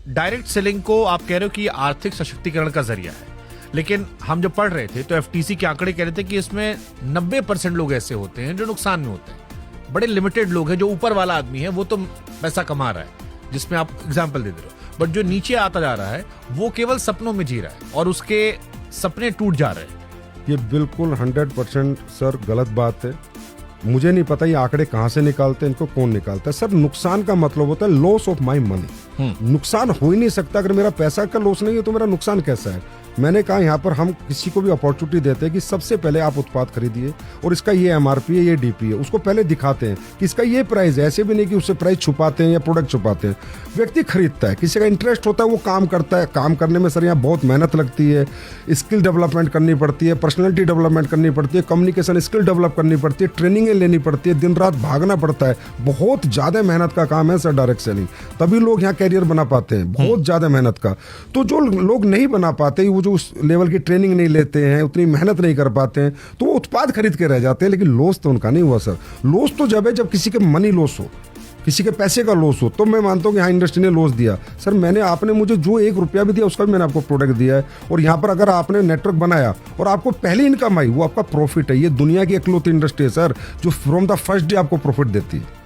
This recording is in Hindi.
डायरेक्ट सेलिंग को आप कह रहे हो कि आर्थिक सशक्तिकरण का जरिया है, लेकिन हम जब पढ़ रहे थे तो एफटीसी के आंकड़े कह रहे थे कि इसमें 90% लोग ऐसे होते हैं जो नुकसान में होते हैं। बड़े लिमिटेड लोग हैं, जो ऊपर वाला आदमी है वो तो पैसा कमा रहा है, जिसमें आप एग्जाम्पल दे रहे हो, बट जो नीचे आता जा रहा है वो केवल सपनों में जी रहा है और उसके सपने टूट जा रहे हैं। ये बिल्कुल 100% सर गलत बात है। मुझे नहीं पता ये आंकड़े कहाँ से निकालते हैं, इनको कौन निकालता है। सर नुकसान का मतलब होता है लॉस ऑफ माई मनी। नुकसान हो ही नहीं सकता। अगर मेरा पैसा का लॉस नहीं है तो मेरा नुकसान कैसा है। मैंने कहा यहाँ पर हम किसी को भी अपॉर्चुनिटी देते हैं कि सबसे पहले आप उत्पाद खरीदिए और इसका ये एमआरपी है, ये डीपी है, उसको पहले दिखाते हैं कि इसका ये प्राइस है। ऐसे भी नहीं कि उससे प्राइस छुपाते हैं या प्रोडक्ट छुपाते हैं। व्यक्ति खरीदता है, किसी का इंटरेस्ट होता है, वो काम करता है। काम करने में सर यहाँ बहुत मेहनत लगती है, स्किल डेवलपमेंट करनी पड़ती है, पर्सनैलिटी डेवलपमेंट करनी पड़ती है, कम्युनिकेशन स्किल डेवलप करनी पड़ती है, ट्रेनिंगें लेनी पड़ती है, दिन रात भागना पड़ता है। बहुत ज़्यादा मेहनत का काम है सर डायरेक्ट सेलिंग, तभी लोग यहाँ कैरियर बना पाते हैं। बहुत ज़्यादा मेहनत का। तो जो लोग नहीं बना पाते, वो जो उस लेवल की ट्रेनिंग नहीं लेते हैं, उतनी मेहनत नहीं कर पाते हैं, तो वो उत्पाद खरीद के रह जाते हैं। लेकिन लॉस तो उनका नहीं हुआ सर। लॉस तो जब किसी के मनी लॉस हो, किसी के पैसे का लॉस हो, तो मैं मानता हूँ कि हाँ इंडस्ट्री ने लॉस दिया। सर आपने मुझे जो 1 रुपया भी दिया उसका भी मैंने आपको प्रोडक्ट दिया है। और यहाँ पर अगर आपने नेटवर्क बनाया और आपको पहली इनकम आई, वो आपका प्रॉफिट है। ये दुनिया की इकलौती इंडस्ट्री है सर जो फ्रॉम द फर्स्ट डे आपको प्रॉफिट देती है।